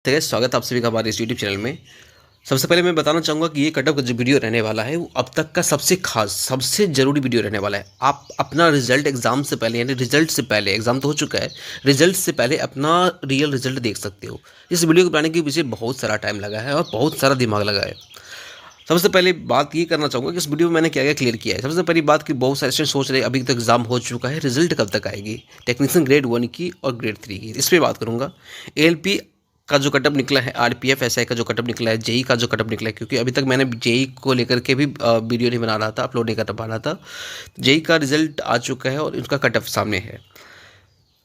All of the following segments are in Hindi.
तो स्वागत है आप सभी का हमारे इस यूट्यूब चैनल में। सबसे पहले मैं बताना चाहूँगा कि ये कटअप का जो वीडियो रहने वाला है वो अब तक का सबसे खास सबसे ज़रूरी वीडियो रहने वाला है। आप अपना रिजल्ट एग्ज़ाम से पहले यानी रिजल्ट से पहले, एग्ज़ाम तो हो चुका है, रिजल्ट से पहले अपना रियल रिजल्ट देख सकते हो। इस वीडियो को बनाने के पीछे बहुत सारा टाइम लगा है और बहुत सारा दिमाग लगा है। सबसे पहले बात ये करना चाहूँगा कि इस वीडियो में मैंने क्या क्या क्लियर किया है। सबसे पहली बात कि बहुत सारे स्टूडेंट सोच रहे हैं अभी तक एग्जाम हो चुका है, रिजल्ट कब तक आएगी, टेक्नीशियन ग्रेड 1 की और ग्रेड 3 की, इस पर बात करूँगा। एएलपी का जो कटअप निकला है, आरपीएफ एसआई का जो कटअप निकला है, जेई का जो कटअप निकला है, क्योंकि अभी तक मैंने जेई को लेकर के भी वीडियो नहीं बना रहा था, अपलोड नहीं कर पा रहा था। जेई का रिजल्ट आ चुका है और इनका कटअप सामने है।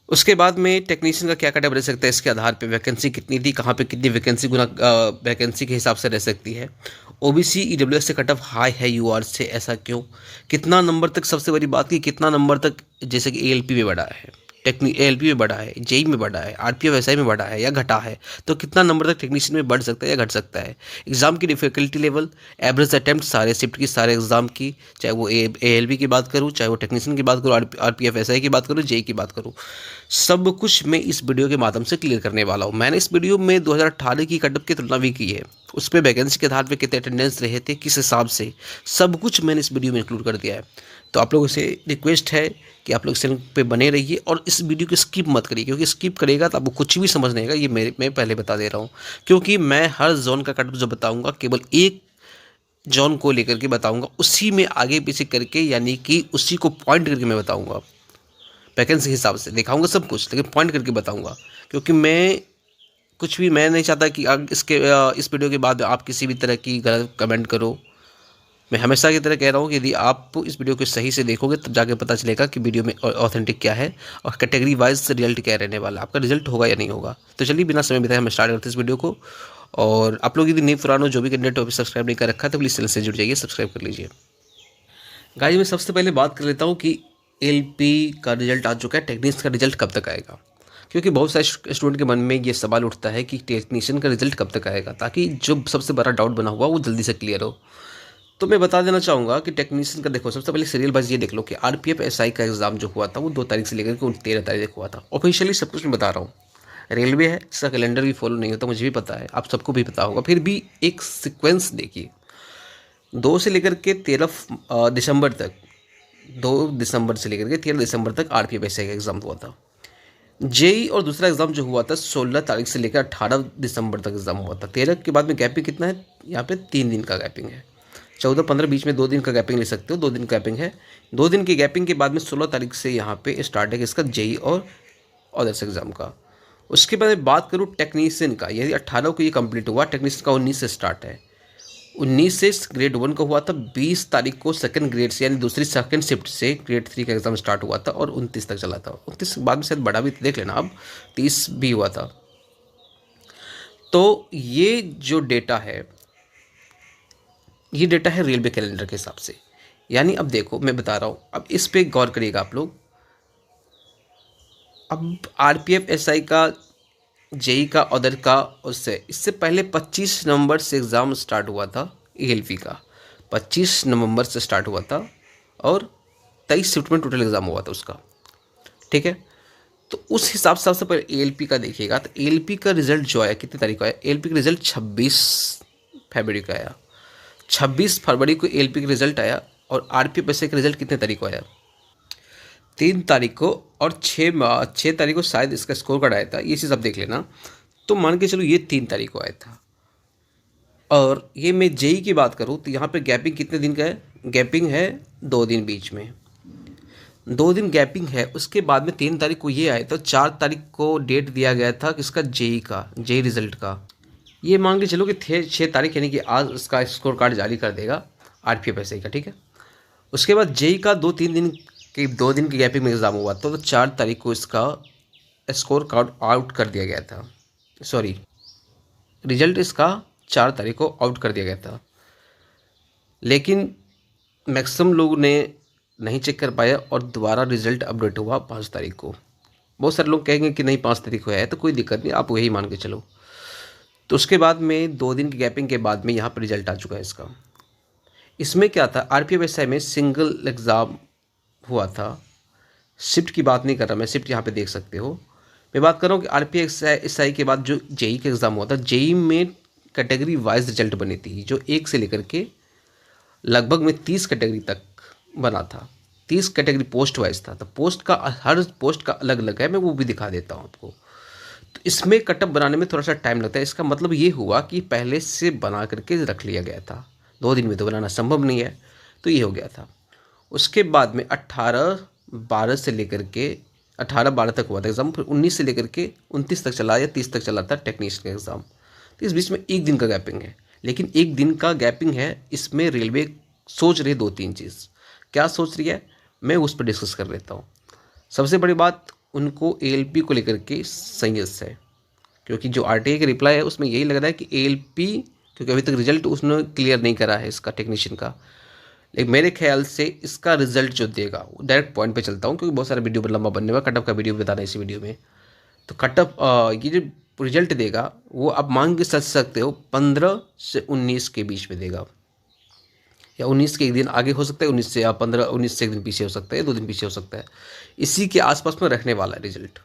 उसके बाद में टेक्नीशियन का क्या कटअप रह सकता है, इसके आधार पे वैकेंसी कितनी थी, कहाँ पे कितनी वैकेंसी गुना वैकेंसी के हिसाब से रह सकती है। ओबीसी ईडब्ल्यूएस से कटअप हाई है यूआर से, ऐसा क्यों, कितना नंबर तक, सबसे बड़ी बात की कितना नंबर तक, जैसे कि एएलपी में बढ़ा है, एएलपी में बढ़ा है, जेई में बढ़ा है, आरपीएफ एसआई में बढ़ा है या घटा है, तो कितना नंबर तक टेक्नीशियन में बढ़ सकता है या घट सकता है। एग्जाम की डिफिकल्टी लेवल, एवरेज अटेम्प्ट सारे शिफ्ट की, सारे एग्जाम की, चाहे वो एएलपी की बात करूँ, चाहे वो टेक्नीशियन की बात करूँ, आरपीएफ एसआई की बात करूँ, जेई की बात करूँ, सब कुछ मैं इस वीडियो के माध्यम से क्लियर करने वाला हूँ। मैंने इस वीडियो में 2018 की कटअप की तुलना भी की है, उस पर वैकेंसी के आधार पर कितने अटेंडेंस रहे थे, किस हिसाब से, सब कुछ मैंने इस वीडियो में इंक्लूड कर दिया है। तो आप लोगों से रिक्वेस्ट है कि आप लोग चैनल पे बने रहिए और इस वीडियो को स्किप मत करिए, क्योंकि स्किप करेगा तो आपको कुछ भी समझ नहीं आएगा। ये मैं पहले बता दे रहा हूँ, क्योंकि मैं हर जोन का कटअप जो बताऊँगा केवल एक जोन को लेकर के बताऊँगा, उसी में आगे पीछे करके, यानी कि उसी को पॉइंट करके मैं बताऊँगा। वैकेंसी के हिसाब से दिखाऊंगा सब कुछ, लेकिन पॉइंट करके बताऊंगा, क्योंकि मैं कुछ भी मैं नहीं चाहता कि इस वीडियो के बाद आप किसी भी तरह की गलत कमेंट करो। मैं हमेशा की तरह कह रहा हूँ कि यदि आप इस वीडियो को सही से देखोगे तब जाके पता चलेगा कि वीडियो में ऑथेंटिक क्या है और कैटेगरी वाइज रिजल्ट क्या रहने वाला, आपका रिजल्ट होगा या नहीं होगा। तो चलिए बिना समय बिताए हम स्टार्ट करते हैं इस वीडियो को। और आप लोग यदि नए पुरानो जो भी कैंडिडेट अभी सब्सक्राइब नहीं कर रखा तो प्लीज़ चैनल से जुड़ जाइए, सब्सक्राइब कर लीजिए। गाइस मैं सबसे पहले बात कर लेता हूँ कि एलपी का रिजल्ट आ चुका है, टेक्नीशियन का रिजल्ट कब तक आएगा, क्योंकि बहुत सारे स्टूडेंट के मन में ये सवाल उठता है कि टेक्नीशियन का रिजल्ट कब तक आएगा, ताकि जो सबसे बड़ा डाउट बना हुआ वो जल्दी से क्लियर हो। तो मैं बता देना चाहूँगा कि टेक्नीशियन का देखो, सबसे पहले सीरियल वाइज ये देख लो कि आरपीएफ एसआई का एग्जाम जो हुआ था वो 2 तारीख से लेकर के 13 तारीख तक हुआ था। ऑफिशियली सब कुछ मैं बता रहा हूँ, रेलवे है जिसका कैलेंडर भी फॉलो नहीं होता, मुझे भी पता है, आप सबको भी पता होगा, फिर भी एक सिक्वेंस देखिए। 2 से लेकर के 13 दिसंबर तक, 2 दिसंबर से लेकर के 13 दिसंबर तक आरपीएफ एसआई का एग्जाम हुआ था। जेई और दूसरा एग्जाम जो हुआ था 16 तारीख से लेकर 18 दिसंबर तक एग्जाम हुआ था। 13 के बाद में गैपिंग कितना है, यहाँ पे 3 दिन का गैपिंग है। 14-15 बीच में 2 दिन का गैपिंग ले सकते हो, 2 दिन का गैपिंग है। 2 दिन की गैपिंग के बाद में 16 तारीख से यहाँ पे स्टार्ट है इसका जेई और अदर्स एग्जाम का। उसके बाद मैं बात करूँ टेक्नीशियन का, यदि 18 को ये कंप्लीट हुआ, टेक्नीशियन का 19 से स्टार्ट है। 19 से ग्रेड 1 का हुआ था, 20 तारीख को सेकंड ग्रेड से यानी दूसरी सेकंड शिफ्ट से ग्रेड 3 का एग्जाम स्टार्ट हुआ था और 29 तक चला था। 29 के बाद में शायद बड़ा भी देख लेना, अब 30 भी हुआ था। तो ये डेटा है रेलवे कैलेंडर के हिसाब से। यानी अब देखो मैं बता रहा हूँ, अब इस पे गौर करिएगा आप लोग। अब आरपीएफ एसआई का, जेई का, अदर का, उससे इससे पहले 25 नवंबर से एग्ज़ाम स्टार्ट हुआ था। एएलपी का 25 नवंबर से स्टार्ट हुआ था और 23 शिफ्ट में टोटल एग्ज़ाम हुआ था उसका, ठीक है। तो उस हिसाब से सबसे पहले एएलपी का देखिएगा, तो एएलपी का रिजल्ट जो आया कितनी तारीख को आया, एएलपी का रिजल्ट 26 फरवरी को आया। 26 फरवरी को एएलपी का रिजल्ट आया और आरपीएफ एसआई का रिजल्ट कितने तारीख को आया, 3 तारीख को, और 6 तारीख को शायद इसका स्कोर कार्ड आया था, ये चीज़ आप देख लेना। तो मान के चलो ये 3 तारीख को आया था। और ये मैं जेई की बात करूँ तो यहाँ पे गैपिंग कितने दिन का है, गैपिंग है 2 दिन बीच में, 2 दिन गैपिंग है। उसके बाद में 3 तारीख को ये आया था, 4 तारीख को डेट दिया गया था किसका, जेई का, जेई रिजल्ट का। ये मान के चलो कि 6 तारीख यानी कि आज उसका स्कोर कार्ड जारी कर देगा आरपीएफ एसआई का, ठीक है। उसके बाद जेई का 2 दिन की गैपिंग में एग्ज़ाम हुआ था, तो 4 तारीख को इसका स्कोर कार्ड आउट कर दिया गया था, सॉरी रिजल्ट इसका 4 तारीख को आउट कर दिया गया था। लेकिन मैक्सिमम लोगों ने नहीं चेक कर पाया और दोबारा रिजल्ट अपडेट हुआ 5 तारीख को। बहुत सारे लोग कहेंगे कि नहीं 5 तारीख को है, तो कोई दिक्कत नहीं, आप वही मान के चलो। तो उसके बाद में 2 दिन की गैपिंग के बाद में यहाँ पर रिजल्ट आ चुका है इसका। इसमें क्या था, आरपीएफ एसआई में सिंगल एग्ज़ाम हुआ था, शिफ्ट की बात नहीं कर रहा मैं, शिफ्ट यहाँ पे देख सकते हो। मैं बात कर रहा हूँ कि RPSI के बाद जो जेई का एग्ज़ाम हुआ था, जेई में कैटेगरी वाइज रिजल्ट बनी थी, जो 1 से लेकर के लगभग में 30 कैटेगरी तक बना था। 30 कैटेगरी पोस्ट वाइज था, तो पोस्ट का हर पोस्ट का अलग अलग है, मैं वो भी दिखा देता हूँ आपको। तो इसमें कटअप बनाने में थोड़ा सा टाइम लगता है। इसका मतलब ये हुआ कि पहले से बना करके रख लिया गया था, 2 दिन में तो बनाना संभव नहीं है, तो ये हो गया था। उसके बाद में 18/12 से लेकर के 18/12 तक हुआ था एग्ज़ाम, फिर 19 से लेकर के 29 तक चला या 30 तक चला था टेक्नीशियन का एग्ज़ाम। तो इस बीच में 1 दिन का गैपिंग है, लेकिन 1 दिन का गैपिंग है, इसमें रेलवे सोच रही है 2-3 चीज़। क्या सोच रही है, मैं उस पर डिस्कस कर लेता हूँ। सबसे बड़ी बात, उनको ALP को लेकर के संयस है, क्योंकि जो RTI का रिप्लाई है उसमें यही लग रहा है कि ALP, क्योंकि अभी तक रिजल्ट उसने क्लियर नहीं करा है इसका टेक्नीशियन का, लेकिन मेरे ख्याल से इसका रिजल्ट जो देगा, डायरेक्ट पॉइंट पे चलता हूँ क्योंकि बहुत सारा वीडियो लंबा बनने वाला, कटअप का वीडियो बताना है इसी वीडियो में। तो कटअप ये जो रिजल्ट देगा वो आप मांग के चल सकते हो 15 से 19 के बीच में देगा, या 19 के एक दिन आगे हो सकता है, 19 से या 15, 19 से एक दिन पीछे हो सकता है, 2 दिन पीछे हो सकता है, इसी के आसपास में रखने वाला है रिजल्ट।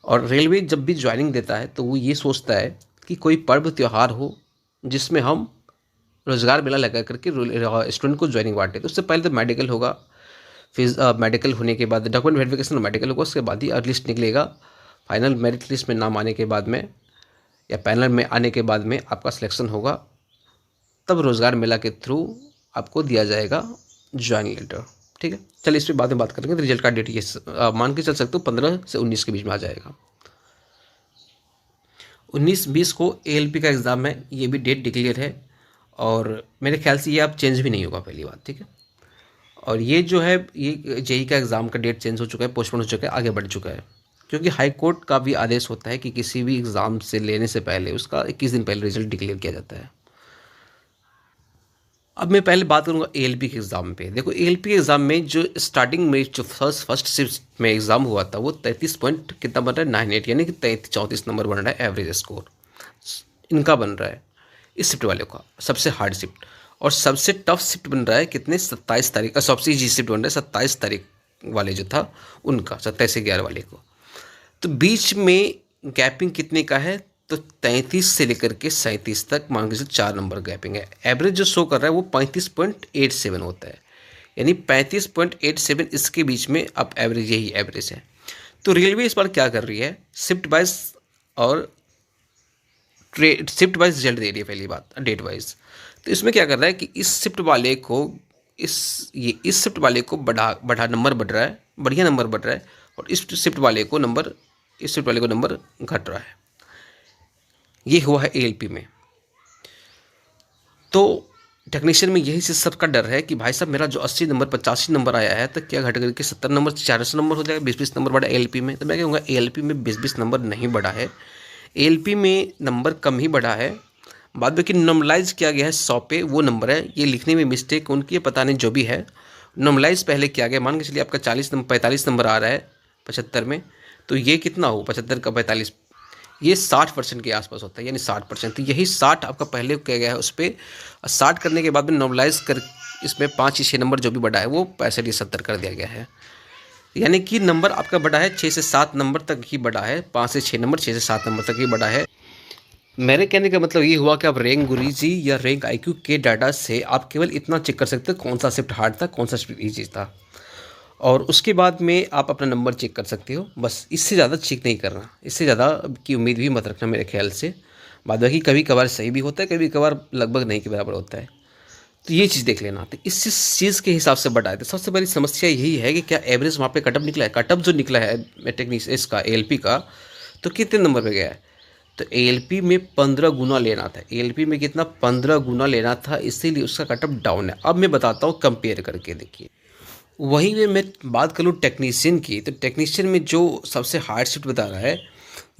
और रेलवे जब भी ज्वाइनिंग देता है तो वो ये सोचता है कि कोई पर्व त्यौहार हो जिसमें हम रोज़गार मेला लगा करके स्टूडेंट को ज्वाइनिंग बांटे। तो उससे पहले तो मेडिकल होगा, फिर मेडिकल होने के बाद डॉक्यूमेंट वेरिफिकेशन मेडिकल होगा, उसके बाद ही लिस्ट निकलेगा। फाइनल मेरिट लिस्ट में नाम आने के बाद में या पैनल में आने के बाद में आपका सिलेक्शन होगा, तब रोज़गार मेला के थ्रू आपको दिया जाएगा ज्वाइनिंग लेटर। ठीक है, चलिए इस पर बाद में बात करेंगे। तो रिजल्ट का डेट ये मान के चल सकते हो 15 से 19 के बीच में आ जाएगा। 19-20 को ALP का एग्ज़ाम है, ये भी डेट डिक्लेयर है, और मेरे ख्याल से ये अब चेंज भी नहीं होगा, पहली बात। ठीक है, और ये जो है ये जेई का एग्ज़ाम का डेट चेंज हो चुका है, पोस्टपोन हो चुका है, आगे बढ़ चुका है, क्योंकि हाई कोर्ट का भी आदेश होता है कि किसी भी एग्ज़ाम से लेने से पहले उसका 21 दिन पहले रिजल्ट डिक्लेयर किया जाता है। अब मैं पहले बात करूंगा ALP के एग्ज़ाम पे। देखो ALP के एग्ज़ाम में जो स्टार्टिंग में जो फर्स्ट शिफ्ट में एग्ज़ाम हुआ था वो 33 पॉइंट कितना बन रहा है, 98, यानी कि 34 नंबर बन रहा है एवरेज स्कोर इनका बन रहा है इस शिफ्ट वाले का, सबसे हार्ड शिफ्ट। और सबसे टफ शिफ्ट बन रहा है कितने, 27 तारीख, सबसे ईजी शिफ्ट बन रहा है 27 तारीख वाले जो था उनका, 27 से 11 वाले को। तो बीच में गैपिंग कितने का है, तो 33 से लेकर के 37 तक मान लीजिए 4 नंबर गैपिंग है। एवरेज जो शो कर रहा है वो 35.87 होता है, यानी 35.87 इसके बीच में अब एवरेज, यही एवरेज है। तो रेलवे इस बार क्या कर रही है, शिफ्ट वाइज और शिफ्ट वाइज रिजल्ट दे रही है, पहली बात डेट वाइज। तो इसमें क्या कर रहा है कि इस शिफ्ट वाले को इस शिफ्ट वाले को बढ़ा नंबर बढ़ रहा है, बढ़िया नंबर बढ़ रहा है, और इस शिफ्ट वाले को नंबर घट रहा है। ये हुआ है ALP में। तो टेक्नीशियन में यही चीज़ सबका डर है कि भाई साहब मेरा जो 80 नंबर 85 नंबर आया है तो क्या घट करके 70 नंबर 40 नंबर हो जाएगा, 20-20 नंबर बढ़ा ALP में। तो मैं कहूँगा ALP में 20-20 नंबर नहीं बढ़ा है, ALP में नंबर कम ही बढ़ा है। बाद में कि नॉर्मलाइज किया गया है 100 पे, वो नंबर है, ये लिखने में मिस्टेक उनकी है, पता नहीं, जो भी है। नॉर्मलाइज पहले किया गया, मान के चलिए आपका 45 नंबर आ रहा है 75 में, तो ये कितना हो, 75 का 45, ये 60% के आसपास होता है, यानी 60%। तो यही 60 आपका पहले किया गया है, उस पर 60 करने के बाद में नॉर्मलाइज कर इसमें 5-6 नंबर जो भी बढ़ा है वो 65 या 70 कर दिया गया है, यानी कि नंबर आपका बढ़ा है 6 से 7 नंबर तक ही बढ़ा है, 5 से 6 नंबर, 6 से 7 नंबर तक ही बढ़ा है। मेरे कहने का मतलब ये हुआ कि आप रैंक गुरुजी या रैंक IQ के डाटा से आप केवल इतना चेक कर सकते हो कौन सा शिफ्ट हार्ड था, कौन सा शिफ्ट ईजी था, और उसके बाद में आप अपना नंबर चेक कर सकते हो, बस। इससे ज़्यादा चेक नहीं करना, इससे ज़्यादा की उम्मीद भी मत रखना मेरे ख्याल से। बाद बाकी कभी कभार सही भी होता है, कभी कभार लगभग नहीं के बराबर होता है, तो ये चीज़ देख लेना। तो इस चीज़ के हिसाब से बढ़ाए थे। सबसे बड़ी समस्या यही है कि क्या एवरेज वहाँ पे कटअप निकला है, कटअप जो निकला है टेक्निक्स इसका ALP का, तो कितने नंबर पे गया है, तो ALP में 15 गुना लेना था, ALP में कितना 15 गुना लेना था, इसीलिए उसका कटअप डाउन है। अब मैं बताता हूँ कंपेयर करके, देखिए। वहीं में मैं बात करूँ टेक्नीशियन की, तो टेक्नीशियन में जो सबसे हार्ड शिफ्ट बता रहा है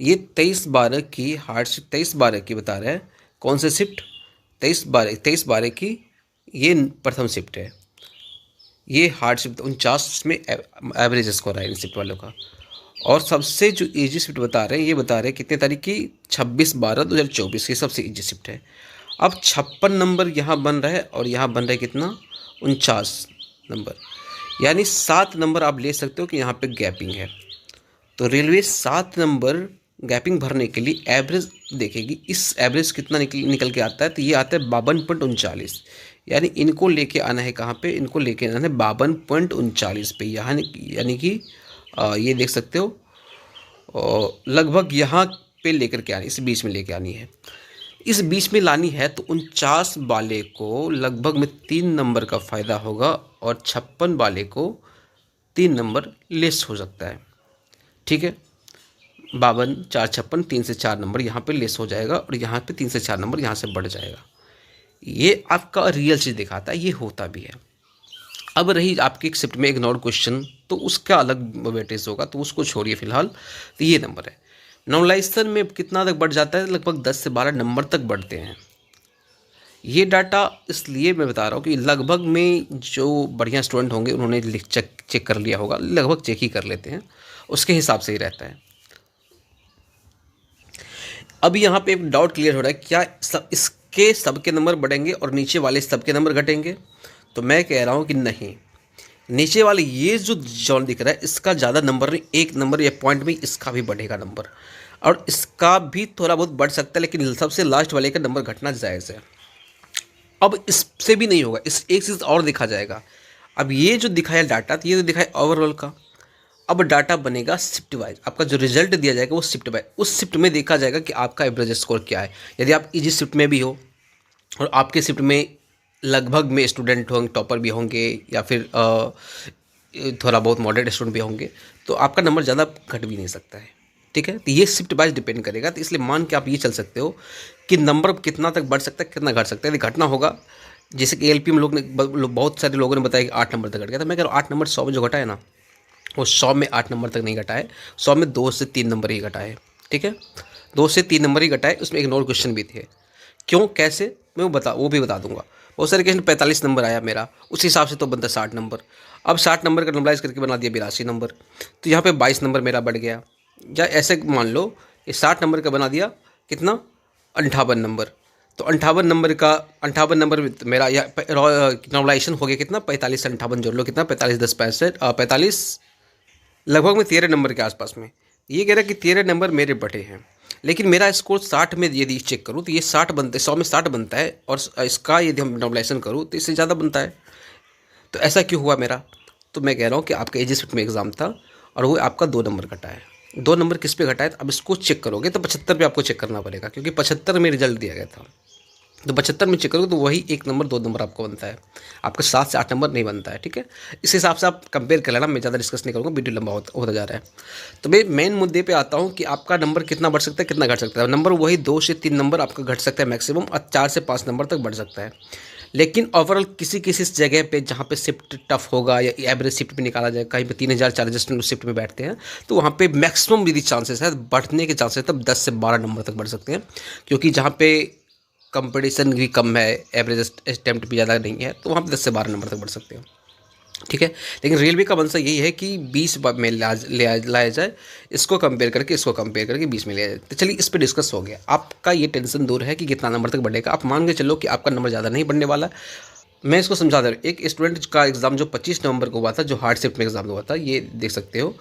ये 23/12 की हार्ड शिफ्ट, 23/12 की बता रहा है। कौन से शिफ्ट, 23/12 की ये प्रथम शिफ्ट है, ये हार्ड शिफ्ट 49 में एवरेज स्कोर है इन शिफ्ट वालों का। और सबसे जो ईजी शिफ्ट बता रहे हैं, ये बता रहे हैं कितने तारीख की, 26/12/2024 की सबसे ईजी शिफ्ट है। अब 56 नंबर यहाँ बन रहा है और यहाँ बन रहा है कितना, 49 नंबर, यानी 7 नंबर आप ले सकते हो कि यहाँ पे गैपिंग है। तो रेलवे 7 नंबर गैपिंग भरने के लिए एवरेज देखेगी। इस एवरेज कितना निकल के आता है, तो ये आता है 52.39। यानी इनको लेके आना है कहाँ पे, इनको लेके आना है 52.39 पे। यहाँ यानी कि ये देख सकते हो लगभग यहाँ पे लेकर के आनी, इस बीच में लेके आनी है। इस बीच में लानी है तो 49 वाले को लगभग में 3 नंबर का फ़ायदा होगा और 56 वाले को 3 नंबर लेस हो सकता है। ठीक है, 52, 4, 56, 3 से 4 नंबर यहाँ पे लेस हो जाएगा और यहाँ पे 3 से 4 नंबर यहाँ से बढ़ जाएगा। ये आपका रियल चीज़ दिखाता है, ये होता भी है। अब रही आपकी एक शिफ्ट में इग्नोर क्वेश्चन, तो उसका अलग वेटेज होगा, तो उसको छोड़िए फिलहाल। तो ये नंबर है। नॉर्मलाइजेशन में कितना तक बढ़ जाता है, लगभग 10 से 12 नंबर तक बढ़ते हैं। ये डाटा इसलिए मैं बता रहा हूँ कि लगभग में जो बढ़िया स्टूडेंट होंगे उन्होंने चेक कर लिया होगा, लगभग चेक ही कर लेते हैं, उसके हिसाब से ही रहता है। अब यहाँ पे एक डाउट क्लियर हो रहा है, क्या इसके सबके नंबर बढ़ेंगे और नीचे वाले सबके नंबर घटेंगे? तो मैं कह रहा हूँ कि नहीं, नीचे वाले ये जो जॉन दिख रहा है इसका ज़्यादा नंबर नहीं, 1 नंबर या पॉइंट में इसका भी बढ़ेगा नंबर, और इसका भी थोड़ा बहुत बढ़ सकता है, लेकिन सबसे लास्ट वाले का नंबर घटना जायज़ है। अब इससे भी नहीं होगा, इस एक चीज़ और देखा जाएगा। अब ये जो दिखाया डाटा, तो ये जो दिखाया ओवरऑल का, अब डाटा बनेगा शिफ्ट वाइज। आपका जो रिजल्ट दिया जाएगा वो शिफ्ट वाइज, उस शिफ्ट में देखा जाएगा कि आपका एवरेज स्कोर क्या है। यदि आप इजी शिफ्ट में भी हो और आपके शिफ्ट में लगभग में स्टूडेंट होंगे, टॉपर भी होंगे या फिर थोड़ा बहुत मॉडरेट स्टूडेंट भी होंगे, तो आपका नंबर ज़्यादा घट भी नहीं सकता है। ठीक है, तो ये शिफ्ट वाइज डिपेंड करेगा। तो इसलिए मान के आप ये चल सकते हो कि नंबर कितना तक बढ़ सकता है, कितना घट सकता है। यदि घटना होगा, जैसे कि एलपी में बहुत सारे लोगों ने बताया कि 8 नंबर तक घट गया, तो मैं कह रहा हूँ 8 नंबर 100 में जो घटा है ना, वो 100 में 8 नंबर तक नहीं घटा है, 100 में 2 से 3 नंबर ही घटा है। ठीक है, 2 से 3 नंबर ही घटा है। उसमें इग्नोर क्वेश्चन भी थे, क्यों कैसे मैं वो भी बता दूंगा। बहुत सारे क्वेश्चन 45 नंबर आया मेरा, उस हिसाब से तो बनता 60 नंबर। अब 60 नंबर का नॉर्मलाइज करके बना दिया 82 नंबर, तो यहाँ पे 22 नंबर मेरा बढ़ गया। या ऐसे मान लो ये 60 नंबर का बना दिया कितना, 58 नंबर, तो 58 नंबर का 58 नंबर मेरा या नॉर्मलाइजेशन हो गया कितना, 45 से 58 जोड़ लो कितना, 45, 10, 65, 45, लगभग में 13 नंबर के आसपास में। ये कह रहा है कि 13 नंबर मेरे बढ़े हैं, लेकिन मेरा स्कोर 60 में यदि चेक करूँ तो ये 60 बनता है, 100 में 60 बनता है, और इसका यदि हम नॉर्मलाइजेशन करूँ तो इससे ज़्यादा बनता है। तो ऐसा क्यों हुआ मेरा? तो मैं कह रहा हूँ कि आपका एजी शिफ्ट में एग्ज़ाम था और वो आपका 2 नंबर घटा है। 2 नंबर किस पे घटा है? अब इसको चेक करोगे तो 75 पे आपको चेक करना पड़ेगा, क्योंकि 75 में रिजल्ट दिया गया था। तो 75 में चेक करोगे तो वही 1 नंबर 2 नंबर आपको बनता है, आपका 7 से 8 नंबर नहीं बनता है। ठीक है, इस हिसाब से आप कंपेयर कर लेना, मैं ज़्यादा डिस्कस नहीं करूँगा, वीडियो लंबा होता जा रहा है। तो मैं मेन मुद्दे पे आता हूँ कि आपका नंबर कितना बढ़ सकता है, कितना घट सकता है। नंबर वही 2 से 3 नंबर आपका घट सकता है मैक्सिमम, और 4 से 5 नंबर तक बढ़ सकता है। लेकिन ओवरऑल किसी किसी जगह पे जहाँ पे शिफ्ट टफ होगा या एवरेज शिफ्ट भी निकाला जाए, कहीं पे 3000 4000 शिफ्ट में बैठते हैं, तो वहाँ पे मैक्सिमम यदि चांसेस है बढ़ने के चांसेस तब 10 से 12 नंबर तक बढ़ सकते हैं, क्योंकि जहाँ पे कंपटीशन भी कम है, एवरेज अटेम्प्ट भी ज़्यादा नहीं है, तो वहाँ पे 10 से 12 नंबर तक बढ़ सकते हैं। ठीक है, लेकिन रेलवे का मंशा यही है कि 20 में लाया जाए, इसको कंपेयर करके 20 में लिया जाए। तो चलिए इस पर डिस्कस हो गया, आपका ये टेंशन दूर है कि कितना नंबर तक बढ़ेगा। आप मान के चलो कि आपका नंबर ज़्यादा नहीं बढ़ने वाला। मैं इसको समझा दे रहा हूँ। एक स्टूडेंट का एग्ज़ाम जो 25 नवंबर को हुआ था, जो हार्ड शिफ्ट में एग्ज़ाम हुआ था, ये देख सकते हो।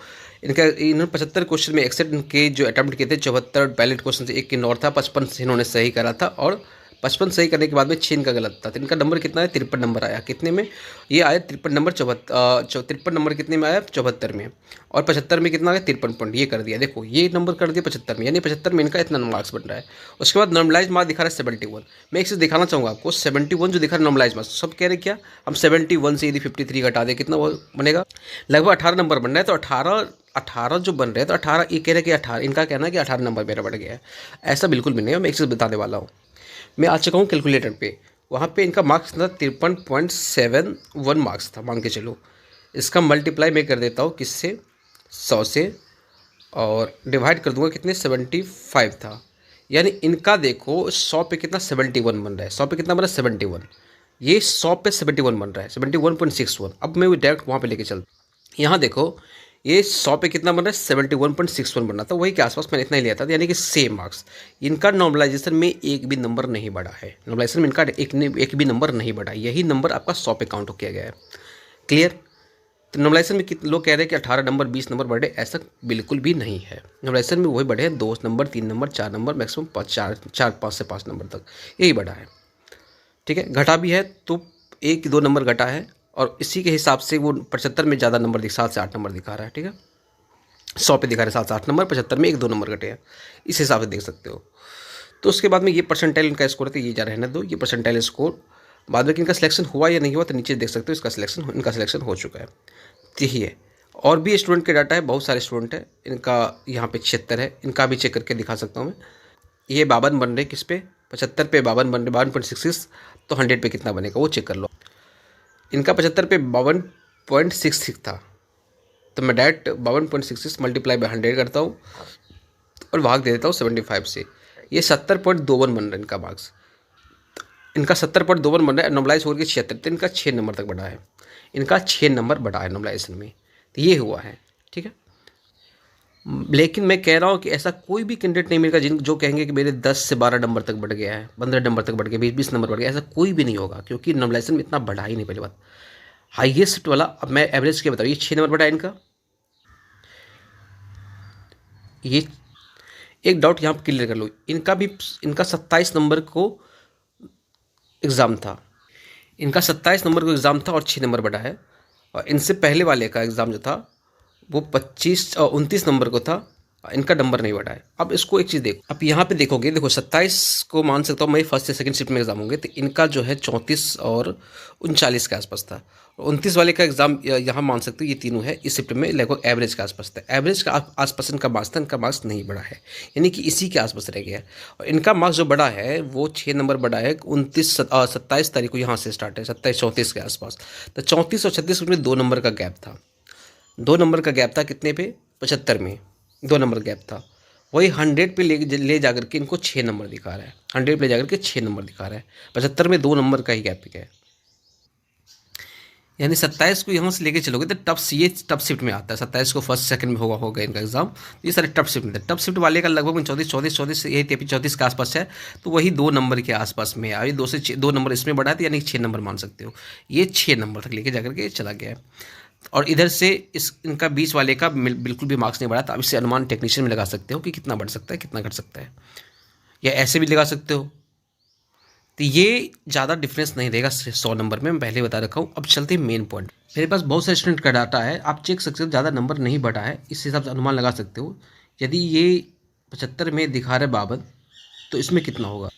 इन्होंने 75 क्वेश्चन में 61 के जो अटैम्प्ट किए थे, 74 वैलिड क्वेश्चन से 1 इग्नोर था, 55 इन्होंने सही करा था, और 55 सही करने के बाद में 6 इनका गलत था। तो इनका नंबर कितना है, 53 नंबर आया। कितने में ये आया? 53 नंबर, 53 नंबर कितने में आया? 74 में। और 75 में कितना आया? 53 पॉइंट। ये कर दिया, देखो ये नंबर कर दिया 75 में, यानी 75 में इनका इतना मार्क्स बन रहा है। उसके बाद नॉर्मलाइज मार्क्स दिखा रहा है 71। मैं एक चीज़ दिखाना चाहूँगा आपको, 71 जो दिखा रहा है नॉर्मलाइज मार्क्स, सब कह रहे क्या, हम 71 से यदि 53 घटा दे कितना वो बनेगा, लगभग 18 नंबर बन रहा है। तो 18 जो बन रहे हैं, तो 18 ये कह रहे हैं कि 18, इनका कहना है कि 18 नंबर मेरा बढ़ गया है। ऐसा बिल्कुल भी नहीं है, मैं एक चीज़ बताने वाला हूँ। मैं आ चुका हूँ कैलकुलेटर पे, वहाँ पे इनका मार्क्स था 53.71 मार्क्स था, मान के चलो। इसका मल्टीप्लाई मैं कर देता हूँ किससे, 100 से, और डिवाइड कर दूंगा कितने, 75 था। यानी इनका देखो 100 पे कितना, 71 बन रहा है। 100 पे कितना बन रहा है, 71। ये 100 पे 71 बन रहा है, 71.61। अब मैं डायरेक्ट वहाँ पे लेके चलता, यहाँ देखो ये 100 पे कितना बन रहा है, 71.61 बन रहा था, वही के आसपास मैंने इतना ही लिया था। यानी कि सेम मार्क्स। इनका नॉर्मलाइजेशन में एक भी नंबर नहीं बढ़ा है, नॉर्मलाइजेशन में इनका एक भी नंबर नहीं बढ़ा, यही नंबर आपका 100 पे काउंट किया गया है। क्लियर? तो नॉर्मलाइजेशन में कितने लोग कह रहे हैं कि 18 नंबर 20 नंबर बढ़े, ऐसा बिल्कुल भी नहीं है। नॉर्मलाइजेशन में वही बढ़े हैं 2 नंबर 3 नंबर 4 नंबर, मैक्सिमम 5 से 5 नंबर तक यही बढ़ा है। ठीक है, घटा भी है तो 1-2 नंबर घटा है, और इसी के हिसाब से वो 75 में ज़्यादा नंबर 7 से 8 नंबर दिखा रहा है। ठीक है, 100 पे दिखा रहा है 7 से 8 नंबर, 75 में 1-2 नंबर घटे हैं, इस हिसाब से देख सकते हो। तो उसके बाद में ये परसेंटाइल इनका स्कोर है, तो ये जा रहने दो, ये परसेंटाइल स्कोर। बाद में इनका सिलेक्शन हुआ या नहीं हुआ तो नीचे देख सकते हो, इनका सिलेक्शन हो चुका है। तो यही है। और भी स्टूडेंट के डाटा है, बहुत सारे स्टूडेंट है, इनका यहाँ पे 76 है, इनका भी चेक करके दिखा सकता हूँ मैं। ये 52 बन रहे किस पे, 75 पे 52 बन रहे, 52.66, तो 100 पे कितना बनेगा वो चेक कर लो। इनका 75 पे 52.66 था, तो मैं डायरेक्ट 52.66 मल्टीप्लाई बाई 100 करता हूँ और भाग दे देता हूँ 75 से। ये 70.21 बन रहा है इनका मार्क्स। इनका 70.21 बन रहा है, नॉर्मलाइज हो गया 76, तो इनका 6 नंबर तक बढ़ा है, इनका 6 नंबर बढ़ा है नॉर्मलाइजेशन में। तो ये हुआ है। ठीक है, लेकिन मैं कह रहा हूँ कि ऐसा कोई भी कैंडिडेट नहीं मिलेगा जो कहेंगे कि मेरे 10 से 12 नंबर तक बढ़ गया है, 15 नंबर तक बढ़ गया, 20 नंबर बढ़ गया, ऐसा कोई भी नहीं होगा, क्योंकि नॉर्मलाइजेशन में इतना बढ़ा ही नहीं। पहली बात हाईएस्ट वाला, अब मैं एवरेज क्या बताऊँ, ये 6 नंबर बढ़ा है इनका। ये एक डाउट यहाँ पर क्लियर कर लो, इनका भी, इनका 27 नंबर को एग्ज़ाम था, इनका 27 नंबर को एग्ज़ाम था और 6 नंबर बढ़ा है। और इनसे पहले वाले का एग्ज़ाम जो था वो 29 नंबर को था, इनका नंबर नहीं बढ़ा है। अब इसको एक चीज़ देखो, अब यहाँ पे देखोगे, देखो 27 को मान सकता हूँ मैं फर्स्ट या सेकंड शिफ्ट में एग्जाम होंगे, तो इनका जो है 34 और 39 के आसपास था। 29 वाले का एग्जाम यहाँ मान सकते हो, ये तीनों है इस शिफ्ट में लगभग एवरेज के आसपास था, एवरेज का आसपास इनका मार्क्स था, इनका मार्क्स नहीं बढ़ा है, यानी कि इसी के आसपास रह गया। और इनका मार्क्स जो बढ़ा है वो 6 नंबर बढ़ा है, 27 तारीख को यहाँ से स्टार्ट है, 27-34 के आसपास। तो 34 और 36 में 2 नंबर का गैप था, 2 नंबर का गैप था, कितने पे, 75 में 2 नंबर गैप था। वही 100 पे ले जाकर के इनको 6 नंबर दिखा रहा है, 100 पे ले जाकर के 6 नंबर दिखा रहा है, 75 में 2 नंबर का ही गैप है। यानी 27 को यहाँ से लेके चलोगे तो ये टफ शिफ्ट में आता है, 27 को फर्स्ट सेकंड में होगा इनका एग्जाम। ये सारे टफ शिफ्ट में थे, टफ शिफ्ट वाले का लगभग 34 यही 34 के आसपास है, तो वही 2 नंबर के आसपास में अभी 2 नंबर इसमें बढ़ा है, यानी 6 नंबर मान सकते हो। ये 6 नंबर तक लेके जाकर के चला गया है। और इधर से इनका 20 वाले का बिल्कुल भी मार्क्स नहीं बढ़ा, तो अब इससे अनुमान टेक्नीशियन में लगा सकते हो कि कितना बढ़ सकता है, कितना घट सकता है, या ऐसे भी लगा सकते हो। तो ये ज़्यादा डिफरेंस नहीं देगा 100 नंबर में, मैं पहले बता रखा हूँ। अब चलते हैं मेन पॉइंट। मेरे पास बहुत सारे स्टूडेंट का डाटा है, आप चेक सकते हो, ज़्यादा नंबर नहीं बढ़ा है, इस हिसाब से अनुमान लगा सकते हो। यदि ये 75 में दिखा रहा है 52, तो इसमें कितना होगा,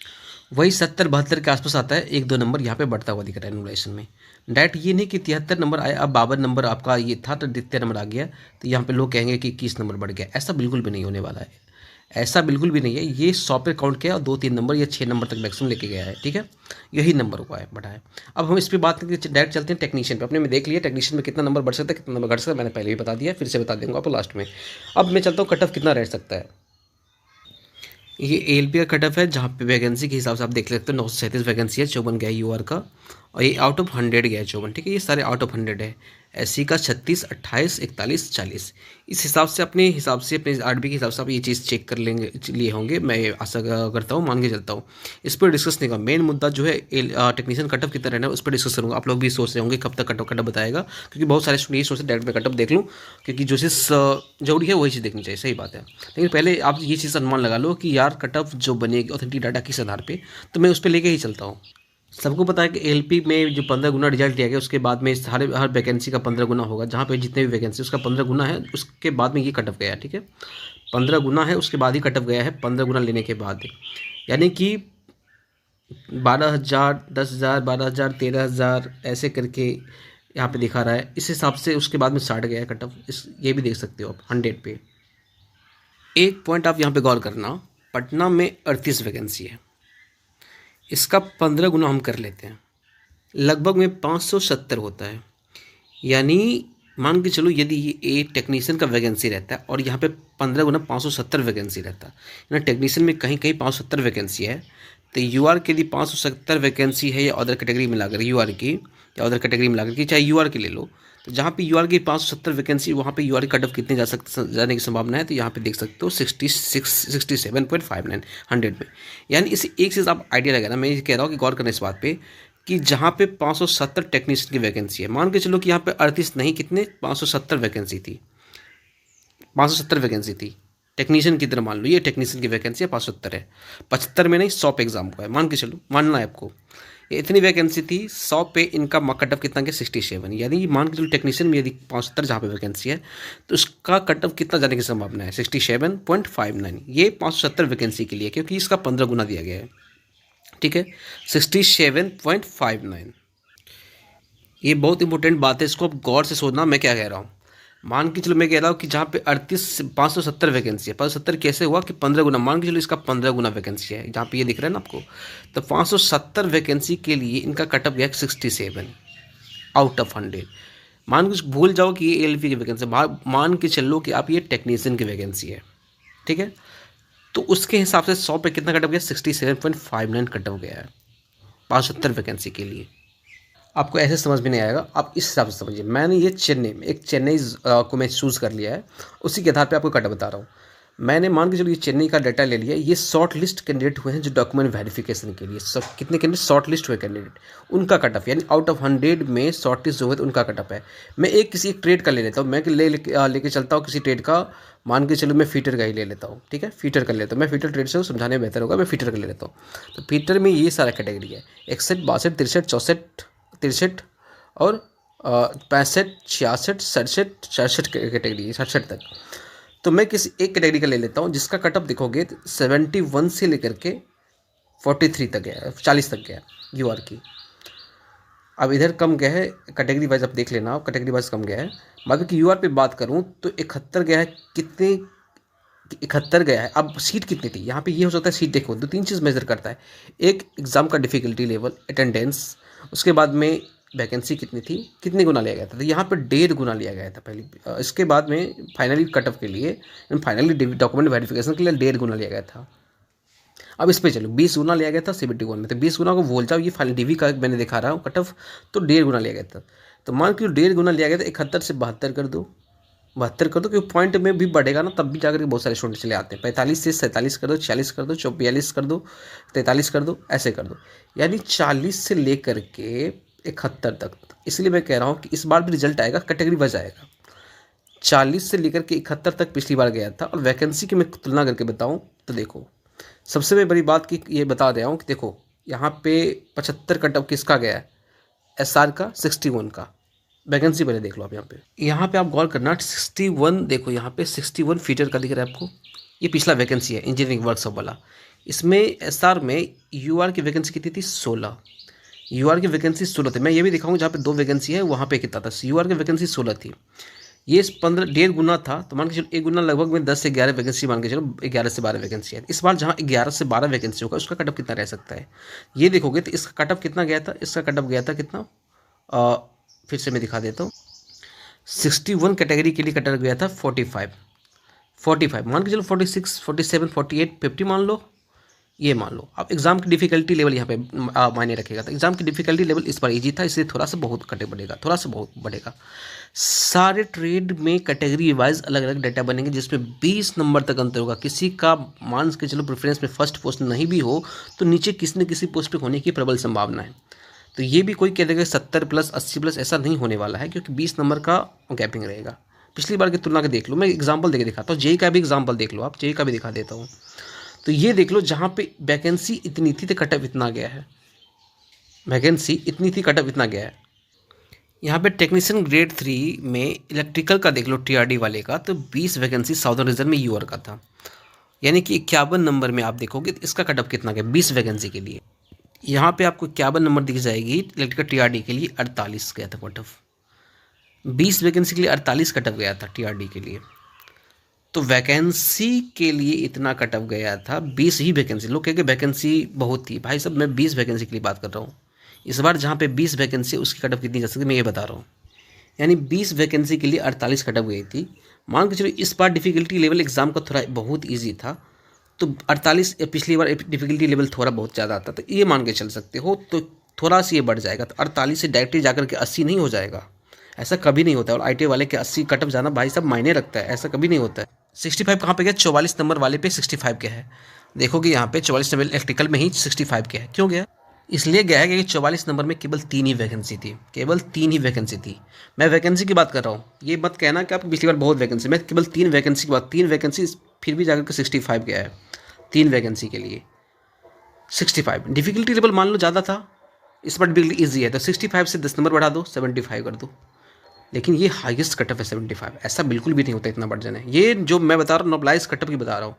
वही 70-72 के आसपास आता है, 1-2 नंबर यहाँ पे बढ़ता हुआ दिख रहा है नॉर्मलाइजेशन में। डायरेक्ट ये नहीं कि 73 नंबर आया, अब 52 नंबर आपका ये था तो 73 नंबर आ गया, तो यहाँ पे लोग कहेंगे कि 21 नंबर बढ़ गया, ऐसा बिल्कुल भी नहीं होने वाला है, ऐसा बिल्कुल भी नहीं है। ये 100 पे काउंट किया और 2-3 नंबर या 6 नंबर तक मैक्सिमम लेके गया है। ठीक है, यही नंबर हुआ है, बढ़ा है। अब हम इस पर बात करके डायरेक्ट चलते हैं टेक्नीशियन पे। अपने में देख लिया टेक्नीशियन में कितना नंबर बढ़ सकता है, कितना नंबर घट सकता है, मैंने पहले भी बता दिया, फिर से बता दूंगा आपको लास्ट में। अब मैं चलता हूँ कट ऑफ कितना रह सकता है। ये ALP का कट ऑफ है, जहाँ पे वैकेंसी के हिसाब से आप देख सकते हो 937 वैकेंसी है, 54 गया UR का, और ये आउट ऑफ 100 गया है 54। ठीक है, ये सारे आउट ऑफ 100 है। SC का 36, 28, 41, 40, इस हिसाब से अपने RDB के हिसाब से आप ये चीज़ चेक कर लेंगे लिए होंगे, मैं आशा करता हूँ, मान के चलता हूँ। इस पर डिस्कस नहीं होगा, मेन मुद्दा जो है टेक्नीशियन कट ऑफ कितना रहना है उस पर डिस्कस करूँगा। आप लोग भी सोच रहे होंगे कब तक कट ऑफ बताएगा, क्योंकि बहुत सारे स्टूडेंट यही सोचते डायरेक्ट में कट ऑफ देख लूँ, क्योंकि जो चीज़ जरूरी है वही चीज़ देखनी चाहिए, सही बात है। लेकिन पहले आप ये चीज़ अनुमान लगा लो कि यार कट ऑफ जो बनेगी ऑथेंटिक डाटा किस आधार पर, तो मैं उस पर लेके ही चलता हूँ। सबको पता है कि LP में जो 15 गुना रिजल्ट दिया गया, उसके बाद में हर वैकेंसी का 15 गुना होगा, जहाँ पे जितने भी वैकेंसी उसका 15 गुना है, उसके बाद में ये कट ऑफ गया है। ठीक है, 15 गुना है, उसके बाद ही कट ऑफ गया है, 15 गुना लेने के बाद, यानी कि 12,000, 10,000, 12,000, 13,000 ऐसे करके यहाँ पे दिखा रहा है, इस हिसाब से उसके बाद में स्टार्ट गया है कट ऑफ। ये भी देख सकते हो आप 100 पे। एक पॉइंट आप यहाँ पे गौर करना, पटना में 38 वैकेंसी है, इसका 15 गुना हम कर लेते हैं, लगभग में 570 होता है। यानी मान के चलो यदि ये एक टेक्नीशियन का वैकेंसी रहता है और यहाँ पे 15 गुना 570 वैकेंसी रहता है, यानी टेक्नीशियन में कहीं कहीं 570 वैकेंसी है, तो UR के लिए 570 वैकेंसी है, या अदर कैटेगरी मिलाकर UR की, या अदर कैटेगरी मिलाकर की, चाहे UR की ले लो, तो जहाँ पे UR की 570 वैकेंसी, वहाँ पे UR कट ऑफ कितने जाने की संभावना है, तो यहाँ पे देख सकते हो 67.59 100 में। यानी इस एक चीज़ आप आइडिया लगाना, मैं ये कह रहा हूँ कि गौर करना इस बात पे कि जहाँ पे 570 टेक्नीशियन की वैकेंसी है, मान के चलो कि यहाँ पे 38 नहीं, कितने 570 वैकेंसी थी, 570 वैकेंसी थी टेक्नीशियन की तरह। मान लो ये टेक्नीशियन की वैकेंसी है 570 है, 75 में नहीं 100 पे एग्जाम को है, मान के चलो, मानना है आपको। ये इतनी वैकेंसी थी, 100 पे इनका कट ऑफ कितना गया 67, यानी मान के चलो टेक्नीशियन में यदि 570 जहाँ पे वैकेंसी है तो उसका कट ऑफ कितना जाने की संभावना है 67.59। ये 570 वैकेंसी के लिए, क्योंकि इसका 15 गुना दिया गया है, ठीक है, 67.59। ये बहुत इंपॉर्टेंट बात है, इसको आप गौर से सोचना मैं क्या कह रहा हूँ। मान के चलो मैं कह रहा हूँ कि जहाँ पे 570 वैकेंसी है, 570 कैसे हुआ कि 15 गुना, मान के चलो इसका 15 गुना वैकेंसी है, जहाँ पे ये दिख रहा है ना आपको, तो 570 वैकेंसी के लिए इनका कटअप गया 67 आउट ऑफ 100। मान के भूल जाओ कि ये एलपी की वैकेंसी, मान के चलो कि आप ये टेक्नीशियन की वैकेंसी है, ठीक है, तो उसके हिसाब से 100 पे कितना कटअप गया 67.59 कटअप गया है 570 वैकेंसी के लिए। आपको ऐसे समझ में नहीं आएगा, आप इस हिसाब से समझिए। मैंने ये चेन्नई में एक चेन्नई को मैं चूज़ कर लिया है, उसी के आधार पे आपको कट बता रहा हूँ। मैंने मान के चलो ये चेन्नई का डाटा ले लिया, ये शॉर्ट लिस्ट कैंडिडेट हुए हैं जो डॉक्यूमेंट वेरिफिकेशन के लिए, सब कितने कैंडिडेट शॉर्ट लिस्ट हुए कैंडिडेट, उनका कट ऑफ, यानी आउट ऑफ 100 में शॉर्ट लिस्ट जो हुए तो उनका कट ऑफ है। मैं किसी एक ट्रेड का ले लेता हूँ, मैं लेके चलता हूँ किसी ट्रेड का, मान के चलो मैं फीटर का ही ले लेता हूँ, ठीक है, फीटर कर लेता हूँ मैं, फीटर ट्रेड से समझाने में बेहतर होगा, मैं फीटर कर ले लेता हूँ। तो फीटर में ये सारा कैटेगरी है, 61 62 63 64 63 और 65 66 67 67 कैटेगरी 67 तक। तो मैं किसी एक कैटेगरी का ले लेता हूँ जिसका कटअप देखोगे 71 से लेकर के 43 तक गया है, 40 तक गया है यूआर की। अब इधर कम गया है कैटेगरी वाइज, आप देख लेना, आप कैटेगरी वाइज कम गया है। बाकी की यूआर पे बात करूँ तो 71 गया है, कितने 71 गया है। अब सीट कितनी थी यहाँ पे, ये हो सकता है सीट देखो, दो तीन चीज़ मेजर करता है, एक एग्ज़ाम का डिफ़िकल्टी लेवल, अटेंडेंस, उसके बाद में वैकेंसी कितनी थी, कितने गुना लिया गया था, तो यहाँ पे 1.5 गुना लिया गया था पहले। इसके बाद में फाइनली कट ऑफ के लिए, फाइनली डॉक्यूमेंट वेरिफिकेशन के लिए 1.5 गुना लिया गया था। अब इस पे चलो 20 गुना लिया गया था 71 में, तो 20 गुना को भूल जाओ, ये फाइनल डीवी का मैंने दिखा रहा हूँ कट ऑफ, तो 1.5 गुना लिया गया था। तो मान के 1.5 गुना लिया गया था, 71 से 72 कर दो, 72 कर दो, क्योंकि पॉइंट में भी बढ़ेगा ना, तब भी जाकर के बहुत सारे स्टूडेंट चले आते हैं। 45 से 47 कर दो, 46 कर दो, 42 कर दो, 43 कर दो, ऐसे कर दो, यानी 40 से लेकर के 71 तक। इसलिए मैं कह रहा हूँ कि इस बार भी रिजल्ट आएगा, कैटेगरी वाइज आएगा। 40 से लेकर के 71 तक पिछली बार गया था, और वैकेंसी की मैं तुलना करके बताऊँ तो देखो, सबसे मैं बड़ी बात की ये बता दे रहा हूँ कि देखो यहाँ पे 75 कट ऑफ किसका गया है, एसआर का, 61 का। वैकेंसी पहले देख लो आप, यहाँ पे आप गौर करना, 61 देखो, यहाँ पे 61 फीटर का दिख रहा है आपको, ये पिछला वैकेंसी है इंजीनियरिंग वर्कशॉप वाला। इसमें एसआर में यूआर की वैकेंसी कितनी थी 16, यूआर की वैकेंसी 16 थी। मैं ये भी दिखाऊंगा जहाँ पे 2 वैकेंसी है वहाँ पे कितना था, यूआर की वैकेंसी 16 थी, ये 15 1.5 गुना था, तो मान के चलो 1 गुना लगभग में 10 से 11 वैकेंसी, मान के चलो 11 से 12 वैकेंसी है। इस बार जहाँ 11 से 12 वैकेंसी होगा उसका कटअप कितना रह सकता है, ये देखोगे तो इसका कटअप कितना गया था, इसका कटअप गया था कितना, फिर से मैं दिखा देता हूँ। 61 कैटेगरी के लिए कटअप गया था 45 मान के चलो 46 47 48 50 मान लो, ये मान लो। अब एग्जाम की डिफिकल्टी लेवल यहाँ पे मायने रखेगा, तो एग्जाम की डिफिकल्टी लेवल इस बार इजी था, इसलिए थोड़ा सा बहुत कटे बढ़ेगा, थोड़ा सा बहुत बढ़ेगा। सारे ट्रेड में कैटेगरी वाइज अलग अलग डाटा बनेंगे, जिसमें 20 नंबर तक अंतर होगा। किसी का मान के चलो प्रेफरेंस में फर्स्ट पोस्ट नहीं भी हो तो नीचे किसी न किसी पोस्ट पे होने की प्रबल संभावना है। तो ये भी कोई कह देगा 70 प्लस 80 प्लस, ऐसा नहीं होने वाला है, क्योंकि 20 नंबर का गैपिंग रहेगा। पिछली बार की तुलना के देख लो, मैं एग्जाम्पल देके दिखाता हूँ, जेई का भी एग्जाम्पल देख लो आप, जेई का भी दिखा देता हूँ। तो ये देख लो, जहाँ पे वैकेंसी इतनी थी तो कटअप इतना गया है, वैकेंसी इतनी थी कटअप इतना गया है। यहाँ पे टेक्नीशियन ग्रेड 3 में इलेक्ट्रिकल का देख लो टीआरडी वाले का, तो 20 वैकेंसी साउदर्न रीजन में यूआर का था, यानी कि 51 नंबर में आप देखोगे तो इसका कटअप कितना गया 20 वैकेंसी के लिए। यहाँ पे आपको 51 नंबर दिख जाएगी, इलेक्ट्रिकल टीआरडी के लिए 48 गया था कटअप, 20 वैकेंसी के लिए 48 कटअप गया था टीआरडी के लिए। तो वैकेंसी के लिए इतना कटअप गया था, 20 ही वैकेंसी। लोग कहेंगे वैकेंसी बहुत थी, भाई साहब मैं 20 वैकेंसी के लिए बात कर रहा हूँ। इस बार जहाँ पे 20 वैकेंसी उसकी कटअप कितनी जा सकती है मैं ये बता रहा हूँ, यानी 20 वैकेंसी के लिए 48 कटअप गई थी। मान के चलो इस बार डिफिकल्टी लेवल एग्जाम का थोड़ा बहुत ईजी था, तो 48, पिछली बार डिफिकल्टी लेवल थोड़ा बहुत ज़्यादा आता, तो ये मान के चल सकते हो, तो थोड़ा सा ये बढ़ जाएगा, तो 48 से डायरेक्टली जाकर के 80 नहीं हो जाएगा, ऐसा कभी नहीं होता है। और आईटीआई वाले के 80 कटअप जाना भाई साहब मायने रखता है, ऐसा कभी नहीं होता है। 65 कहाँ पे गया, 44 नंबर वाले पे 65 के है, देखोगे यहाँ पे 44 नंबर इलेक्ट्रिकल में ही 65 के है, क्यों गया, इसलिए गया है क्योंकि 44 नंबर में केवल 3 ही वैकेंसी थी, केवल 3 ही वैकेंसी थी। मैं वैकेंसी की बात कर रहा हूँ, ये मत कहना कि आपको पिछली बार बहुत वैकेंसी, मैं केवल 3 वैकेंसी की बात, 3 वैकेंसी फिर भी जाकर के 65 गया है 3 वैकेंसी के लिए। 65 डिफिकल्टी लेवल मान लो ज़्यादा था, इस बार डिफिकल्टी ईजी है तो 65 से 10 नंबर बढ़ा दो, 75 कर दो। लेकिन ये हाईएस्ट कटअप है 75, ऐसा बिल्कुल भी नहीं होता, इतना बढ़ जाना है। ये जो मैं बता रहा हूँ नॉर्मलाइज कटअप की बता रहा हूँ,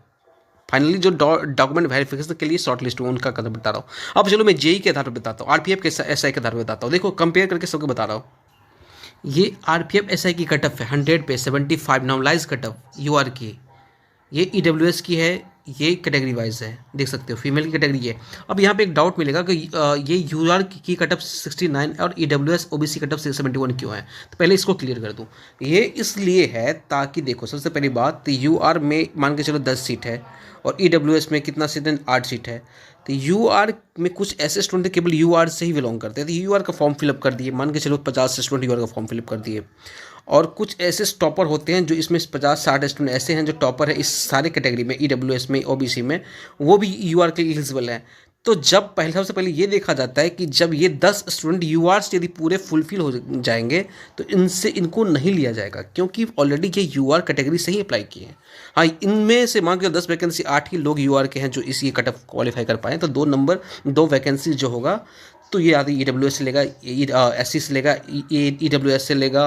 फाइनली जो डॉक्यूमेंट वेरिफिकेशन के लिए शॉर्ट लिस्ट हूँ उनका कदम बता रहा हूँ। अब चलो मैं जेई के आधार पर बताता हूँ, आरपीएफ के एसआई के आधार पर बताता हूँ। देखो कंपेयर करके सबको बता रहा हूँ। ये आरपीएफ एसआई की कटअप है 100 पे 75 नॉर्मलाइज कटअप यूआर की। ये ईडब्ल्यूएस की है, ये कैटेगरी वाइज है, देख सकते हो फीमेल की कैटेगरी है। अब यहाँ पे एक डाउट मिलेगा कि ये यूआर की कटअप 69 और ईडब्ल्यूएस ओबीसी कटअप 71 क्यों है, तो पहले इसको क्लियर कर दूँ। ये इसलिए है ताकि देखो सबसे पहली बात, तो यूआर में मान के चलो 10 सीट है और ईडब्ल्यूएस में कितना सीट है, 8 सीट है। तो यूआर में कुछ ऐसे स्टूडेंट थे केवल यूआर से ही बिलोंग करते हैं, तो यूआर का फॉर्म फिलअप कर दिए, मान के चलो 50 स्टूडेंट यूआर का फॉर्म फिलअप कर दिए। और कुछ ऐसे टॉपर होते हैं जो इसमें 50-60 स्टूडेंट ऐसे हैं जो टॉपर है इस सारे कैटेगरी में, ईडब्ल्यूएस में, ओबीसी में, वो भी यूआर के लिए एलिजिबल है। तो जब पहले सबसे पहले ये देखा जाता है कि जब ये 10 स्टूडेंट यूआर से यदि पूरे फुलफिल हो जाएंगे तो इनसे इनको नहीं लिया जाएगा, क्योंकि ऑलरेडी ये यूआर कैटेगरी से ही अप्लाई किए हैं। हाँ, इनमें से मान के 10 वैकेंसी 8 ही लोग यूआर के हैं जो इस ये कटअप क्वालिफाई कर पाए, तो 2 वैकेंसी जो होगा तो ये आदि ईडब्ल्यूएस से लेगा, एससी से लेगा, ईडब्ल्यूएस से लेगा,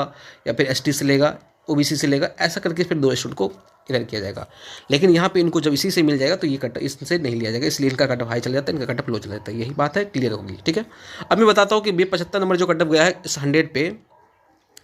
या फिर एसटी से लेगा, ओबीसी से लेगा, ऐसा करके फिर 2 स्टूडेंट को इधर किया जाएगा। लेकिन यहाँ पे इनको जब इसी से मिल जाएगा तो ये कट इससे नहीं लिया जाएगा, इसलिए इनका कटअप हाई चला जाता है, इनका कटअप लो चला जाता है। यही बात है, क्लियर होगी, ठीक है। अब मैं बताता हूँ कि ये 75 नंबर जो कटअप गया है इस 100 पे,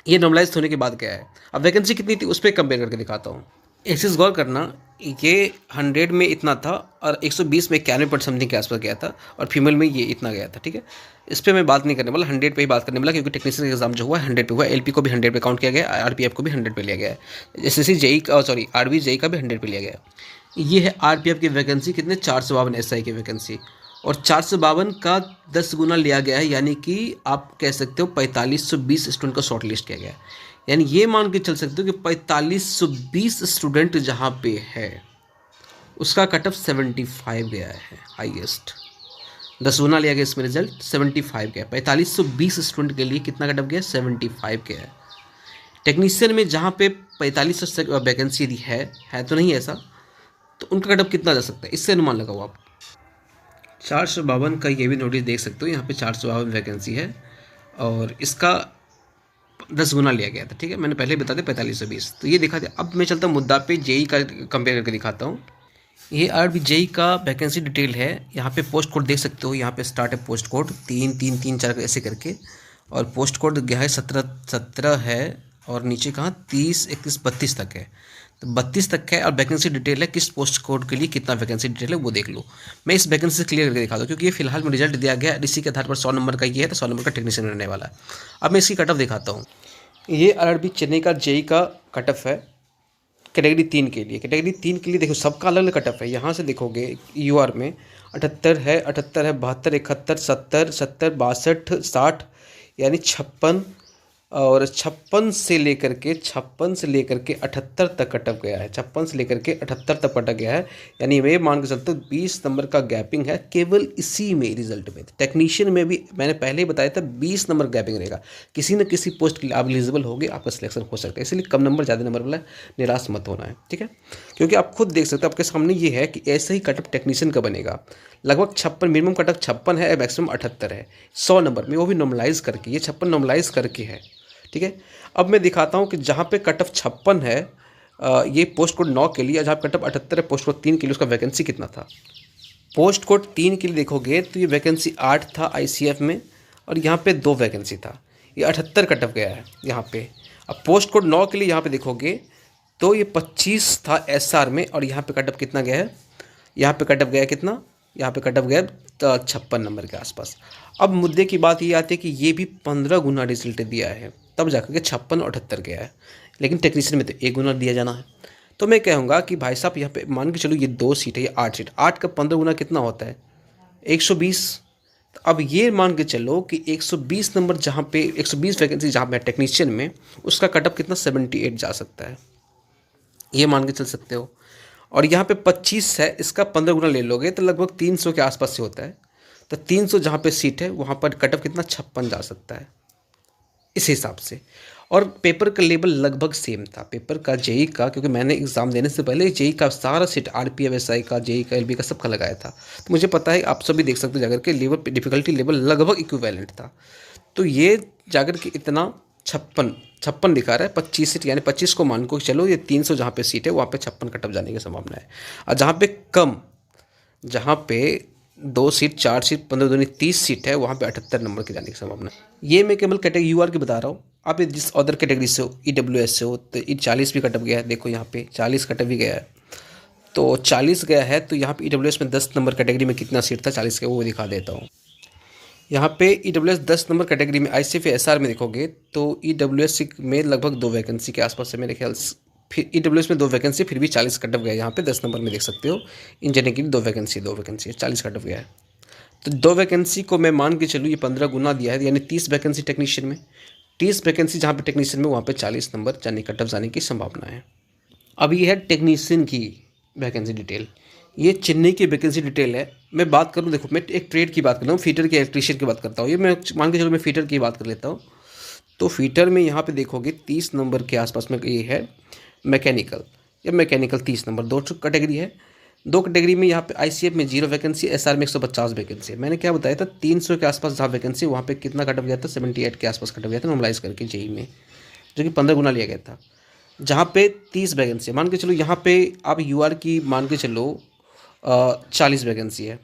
ये नॉर्मलाइज होने के बाद क्या है। अब वैकेंसी कितनी थी उस पर कंपेयर करके दिखाता हूँ। एक चीज़ गौर करना, ये 100 में इतना था और 120 में 91% समथिंग के आसपास गया था, और फीमेल में ये इतना गया था, ठीक है। इस पर मैं बात नहीं करने वाला, 100 पे ही बात करने वाला, क्योंकि टेक्नीशियन एग्जाम जो हुआ है 100 पे हुआ, एलपी को भी 100 पे काउंट किया गया, आरपीएफ को भी 100 पे लिया गया है, SSC JE sorry RB JE का भी 100 पे लिया गया है। ये है आरपीएफ की वैकेंसी कितने, 452 एसआई की वैकेंसी, और 452 का 10 गुना लिया गया है, यानी कि आप कह सकते हो 4520 स्टूडेंट का शॉर्ट लिस्ट किया गया है। यानी ये मान के चल सकते हो कि 4520 स्टूडेंट जहाँ पे है उसका कटअप 75 गया है हाईएस्ट। 10 गुना लिया गया इसमें, रिजल्ट 75 गया। 4520 स्टूडेंट के लिए कितना कटअप गया, 75 गया है। टेक्नीशियन में जहाँ पे 4500 वैकेंसी है तो नहीं ऐसा, तो उनका कटअप कितना जा सकता है, इससे अनुमान लगाओ आप। 452 का ये भी नोटिस देख सकते हो, यहाँ पे 452 वैकेंसी है और इसका 10 गुना लिया गया था, ठीक है। मैंने पहले बता दिया 4520, तो ये दिखा दिया। अब मैं चलता हूँ मुद्दा पे, जेई का कंपेयर करके दिखाता हूँ। ये आरबी जेई का वैकेंसी डिटेल है, यहाँ पे पोस्ट कोड देख सकते हो, यहाँ पे स्टार्ट है पोस्ट कोड 3 3 3 4 ऐसे करके, और पोस्ट कोड गया है 17 है, और नीचे कहाँ 30 31 32 तक है, तो 32 तक है। और वैकेंसी डिटेल है किस पोस्ट कोड के लिए कितना वैकेंसी डिटेल है वो देख लो। मैं इस वैकेंसी से क्लियर करके दिखा दूँ, क्योंकि ये फिलहाल में रिजल्ट दिया गया इसी के आधार पर 100 नंबर का ये है, तो 100 नंबर का टेक्नीशियन रहने वाला है। अब मैं इसकी कटअप दिखाता हूँ। ये आरआरबी चेन्नई का जेई का कटअप है कैटेगरी 3 के लिए। कैटेगरी 3 के लिए देखो सबका अलग अलग कटअप है। यहाँ से देखोगे यूआर में 78 है, 72 71 70 62 60, यानी 56, और 56 से लेकर के 78 तक कटअप गया है, 56 से लेकर के 78 तक कटअप गया है। यानी मैं मान के चलता हूँ 20 नंबर का गैपिंग है केवल इसी में रिजल्ट में। टेक्नीशियन में भी मैंने पहले ही बताया था 20 नंबर गैपिंग रहेगा, किसी न किसी पोस्ट के लिए आप एलिजिबल होगे, आपका सिलेक्शन हो सकता है। इसलिए कम नंबर ज़्यादा नंबर वाला निराश मत होना है, ठीक है। क्योंकि आप खुद देख सकते हो आपके सामने ये है कि ऐसे ही कटअप टेक्नीशियन का बनेगा, लगभग 56 मिनिमम कटअप 56 है, मैक्सिमम 78 है 100 नंबर में, वो भी नॉर्मलाइज करके, ये 56 नॉर्मलाइज करके है, ठीक है। अब मैं दिखाता हूँ कि जहाँ पे कटअप 56 है ये पोस्ट कोड 9 के लिए, जहाँ पे कटअप 78 है पोस्ट कोड 3 के लिए, उसका वैकेंसी कितना था। पोस्ट कोड 3 के लिए देखोगे तो ये वैकेंसी 8 था आईसीएफ में, और यहाँ पे 2 वैकेंसी था, ये 78 कटअप गया है यहाँ पे। अब पोस्ट कोड 9 के लिए यहाँ पे देखोगे तो ये 25 था एसआर में, और यहाँ पे कटअप कितना गया है, यहाँ पे कटअप गया कितना, यहाँ पे कटअप गया 56 नंबर के आसपास। अब मुद्दे की बात ये आती है कि ये भी 15 गुना रिजल्ट दिया है, तब जाकर के 56 और 78 गया है, लेकिन टेक्नीशियन में तो 1 गुना दिया जाना है। तो मैं कहूँगा कि भाई साहब यहाँ पे मान के चलो ये 2 सीट है, ये 8 सीट, 8 का 15 गुना कितना होता है, 120। तो अब ये मान के चलो कि 120 नंबर जहाँ पे 120 वैकेंसी जहाँ पे टेक्नीशियन में, उसका कटअप कितना 78 जा सकता है, ये मान के चल सकते हो। और यहाँ पे 25 है, इसका 15 गुना ले लोगे तो लगभग 300 के आसपास से होता है। तो 300 जहाँ पे सीट है वहाँ पर कट ऑफ कितना 56 जा सकता है इस हिसाब से। और पेपर का लेवल लगभग सेम था, पेपर का जेई का, क्योंकि मैंने एग्ज़ाम देने से पहले जेई का सारा सीट आरपीएफएसआई का, जेई का, एलबी का सबका लगाया था, तो मुझे पता है, आप सभी देख सकते हो जाकर के लेवल डिफ़िकल्टी लेवल लगभग इक्विवेलेंट था। तो ये जाकर के इतना 56 दिखा रहा है, 25 सीट, यानी 25 को मान को चलो, ये 300 जहाँ पे सीट है वहाँ पे 56 कट ऑफ जाने की संभावना है। और जहाँ पे कम, जहाँ पे 2 सीट, 4 सीट, 15 दूनी 30 सीट है, वहाँ पे 78 नंबर के जाने की संभावना है। ये मैं केवल कैटेगरी यूआर की बता रहा हूँ। आप जिस अदर कैटेगरी से हो, ईडब्ल्यूएस से हो, तो ये 40 भी कट ऑफ गया है, देखो यहाँ पे 40 कट ऑफ भी गया है। तो 40 गया है, तो यहाँ पे ईडब्ल्यूएस में 10 नंबर कैटेगरी में कितना सीट था 40 के, वो दिखा देता हूँ। यहाँ पे ईडब्ल्यूएस 10 नंबर कैटेगरी में, आईसीएफए एसआर में देखोगे तो ईडब्ल्यूएस में लगभग 2 वैकेंसी के आसपास है मेरे ख्याल से। फिर ईडब्ल्यूएस में 2 वैकेंसी, फिर भी 40 कट ऑफ गया। यहाँ पे 10 नंबर में देख सकते हो, इंजीनियरिंग की 2 वैकेंसी 40 कट ऑफ गया है। तो 2 वैकेंसी को मैं मान के चलूँ, ये 15 गुना दिया है, यानी 30 वैकेंसी टेक्नीशियन में, 30 वैकेंसी जहाँ पे टेक्नीशियन में, वहाँ पे 40 नंबर जाने कट ऑफ जाने की संभावना है। अब ये है टेक्नीशियन की वैकेंसी डिटेल, ये चेन्नई की वैकेंसी डिटेल है। मैं बात करूँ, देखो मैं एक ट्रेड की बात कर रहा हूँ, फीटर की, इलेक्ट्रीशियन की बात करता हूँ। ये मैं मान के चलो मैं फीटर की बात कर लेता हूँ। तो फीटर में यहाँ पे देखोगे 30 नंबर के आसपास में ये है मैकेनिकल, या मैकेनिकल 30 नंबर, 2 कैटेगरी है। 2 कैटेगरी में यहाँ पे आईसीएफ में 0 वैकेंसी, एसआर में 150 वैकेंसी है। मैंने क्या बताया था, 300 के आसपास जहाँ वैकेंसी, वहाँ पे कितना कट ऑफ गया था, 78 के आसपास कट ऑफ गया था नॉर्मलाइज करके जेई में, जो कि 15 गुना लिया गया था। जहाँ पे 30 वैकेंसी मान के चलो, यहाँ पे आप यूआर की मान के चलो 40 वैकेंसी है,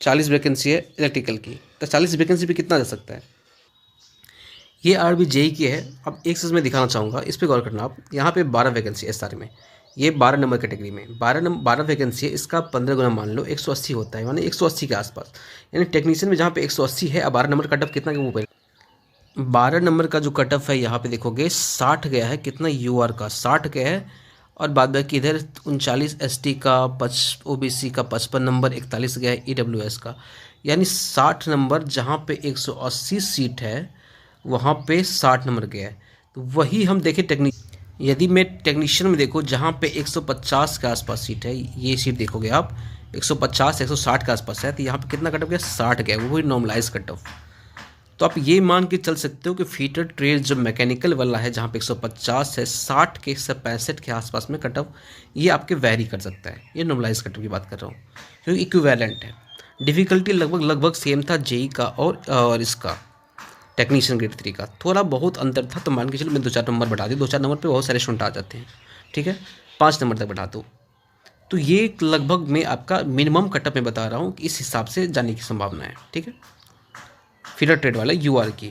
40 वैकेंसी है इलेक्ट्रिकल की, तो 40 वैकेंसी पे कितना जा सकता है। ये आर भी जेई की है। अब एक चीज़ मैं दिखाना चाहूँगा, इस पर गौर करना आप। यहाँ पे 12 वैकेंसी है एसआर में, ये 12 नंबर कैटेगरी में 12 वैकेंसी है, इसका 15 गुना मान लो 180 होता है, यानी 180 के आसपास। यानी टेक्नीशियन में जहाँ पे 180 है, अब 12 नंबर कट ऑफ कितना के ऊपर, 12 नंबर का जो कट ऑफ है यहाँ पे देखोगे 60 गया है, कितना यूआर का 60 गया है, और बाद बाकी इधर 39 एसटी का, ओबीसी का 55 नंबर, 41 गया है ईडब्ल्यूएस का। यानी 60 नंबर जहाँ पे 180 सीट है, वहाँ पे 60 नंबर गया है। तो वही हम देखें यदि मैं टेक्नीशियन में देखो, जहाँ पे 150 के आसपास सीट है, ये सीट देखोगे आप 150 160 के आसपास है, तो यहाँ पे कितना कट ऑफ गया, 60 गया, वो भी नॉर्मलाइज कट ऑफ। तो आप ये मान के चल सकते हो कि फीटर ट्रेड जो मैकेनिकल वाला है, जहाँ पे 150 है, 60 के 65 के आसपास में कट ऑफ, ये आपके वैरी कर सकता है। ये नॉर्मलाइज कट ऑफ की बात कर रहा हूँ, क्योंकि इक्विवेलेंट है। डिफ़िकल्टी लगभग सेम था जेई का और इसका टेक्नीशियन ग्रेड 3 का, थोड़ा बहुत अंतर था। तो मान के चलो मैं 2-4 नंबर बढ़ा दी, 2-4 नंबर पे बहुत सारे स्टूडेंट आ जाते हैं, ठीक है, 5 नंबर तक बढ़ा दो। तो ये लगभग मैं आपका मिनिमम कटअप में बता रहा हूँ कि इस हिसाब से जाने की संभावना है, ठीक है। फीडर ट्रेड वाला यूआर की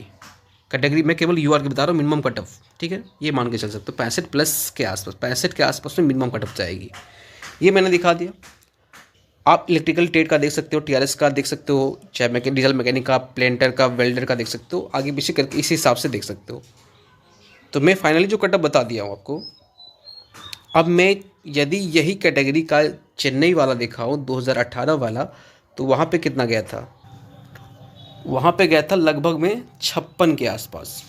कैटेगरी में केवल यूआर की बता रहा हूँ, मिनिमम कट ऑफ, ठीक है, ये मान के चल सकते हो 65 प्लस के आसपास, 65 के आसपास में मिनिमम कट ऑफ जाएगी। ये मैंने दिखा दिया। आप इलेक्ट्रिकल ट्रेड का देख सकते हो, टीआरएस का देख सकते हो, चाहे डीजल मैकेनिक का, प्लेंटर का, वेल्डर का देख सकते हो, आगे पीछे करके इसी हिसाब से देख सकते हो। तो मैं फाइनली जो कट ऑफ बता दिया हूँ आपको। अब मैं यदि यही कैटेगरी का चेन्नई वाला देखा हूँ 2018 वाला, तो वहाँ पे कितना गया था, वहाँ पे गया था लगभग में 56 के आसपास।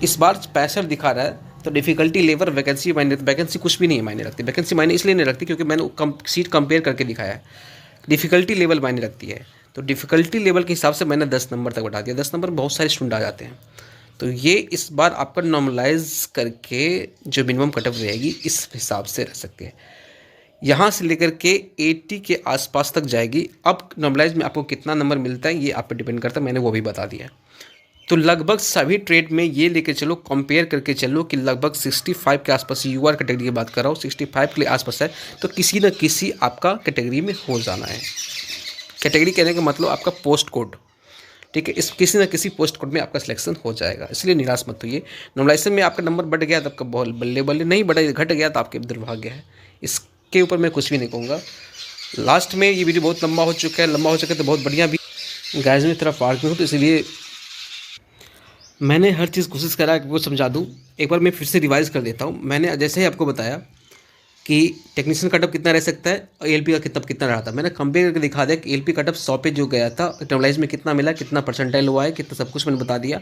इस बार 65 दिखा रहा है। तो डिफ़िकल्टी लेवल वैकेंसी मायने, वैकेंसी कुछ भी नहीं मायने रखती, वैकेंसी मायने इसलिए नहीं रखती क्योंकि मैंने सीट कंपेयर करके दिखाया है। डिफ़िकल्टी लेवल मायने रखती है, तो डिफ़िकल्टी लेवल के हिसाब से मैंने 10 नंबर तक बढ़ा दिया। 10 नंबर बहुत सारे स्टूडेंट आ जाते हैं, तो ये इस बार आपका नॉर्मलाइज करके जो मिनिमम कट ऑफ रहेगी इस हिसाब से रह सकते हैं। यहाँ से लेकर के 80 के आसपास तक जाएगी। अब नॉर्मलाइज में आपको कितना नंबर मिलता है ये आप पे डिपेंड करता है, मैंने वो भी बता दिया। तो लगभग सभी ट्रेड में ये लेकर चलो, कंपेयर करके चलो कि लगभग 65 के आसपास, यूआर कैटेगरी की बात कर रहा हूँ, 65 के आसपास है, तो किसी न किसी आपका कैटेगरी में हो जाना है। कैटेगरी कहने का मतलब आपका पोस्ट कोड, ठीक है, इस किसी न किसी पोस्ट कोड में आपका सिलेक्शन हो जाएगा, इसलिए निराश मत होइए। नॉर्मलाइजेशन में आपका नंबर बढ़ गया तो आपका बहुत बल्ले बल्ले, नहीं बढ़ा घट गया तो आपके दुर्भाग्य है, इसके ऊपर मैं कुछ भी नहीं कहूँगा। लास्ट में ये वीडियो बहुत लंबा हो चुका है, तो बहुत बढ़िया भी गाइस में तरफ पार्क में हूँ, तो इसलिए मैंने हर चीज़ कोशिश करा कि वो समझा दूँ। एक बार मैं फिर से रिवाइज़ कर देता हूँ। मैंने जैसे ही आपको बताया कि टेक्नीशियन कटअप कितना रह सकता है और एलपी का कितना रहा था, मैंने कंपेयर करके दिखा दिया कि एलपी कटअप 100 पे जो गया था, टर्मलाइज में कितना मिला, कितना परसेंटाइल हुआ है, कितना सब कुछ मैंने बता दिया।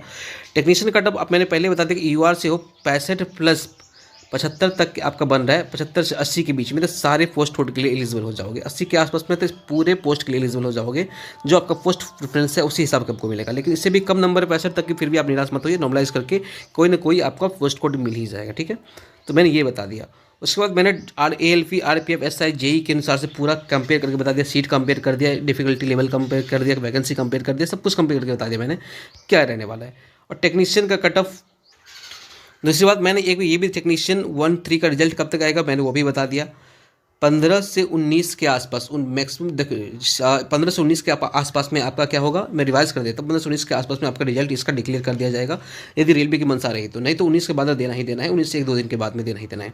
टेक्नीशियन कटअप अब मैंने पहले बता दिया कि यूआर से हो 65 प्लस 75 तक आपका बन रहा है, 75 से 80 के बीच में, तो सारे पोस्ट के लिए एलिजिबल हो जाओगे। 80 के आसपास में तो पूरे पोस्ट के लिए एलिजिबल हो जाओगे, जो आपका पोस्ट प्रेफरेंस है उसी हिसाब से आपको मिलेगा। लेकिन इससे भी कम नंबर 65 तक की, फिर भी आप निराश मत होइए, नॉर्मलाइज करके कोई ना कोई आपका पोस्ट कोड मिल ही जाएगा, ठीक है। तो मैंने ये बता दिया। उसके बाद मैंने ALP, RPF, SI, JEE के अनुसार से पूरा कंपेयर करके बता दिया, सीट कंपेयर कर दिया, डिफिकल्टी लेवल कंपेयर कर दिया, वैकेंसी कंपेयर कर दिया, सब कुछ कंपेयर करके बता दिया मैंने क्या रहने वाला है। और टेक्नीशियन का कट ऑफ, दूसरी बात मैंने एक ये भी, टेक्नीशियन 1-3 का रिजल्ट कब तक आएगा मैंने वो भी बता दिया। 15 से 19 के आसपास, उन मैक्सिमम 15 से 19 के आसपास में आपका क्या होगा, मैं रिवाइज कर देता हूँ। 15 से 19 के आसपास में आपका रिजल्ट इसका डिक्लेयर कर दिया जाएगा, यदि रेलवे की मंशा रही तो। नहीं तो 19 के बाद देना ही देना है, 19 से 1-2 दिन के बाद में देना ही देना है,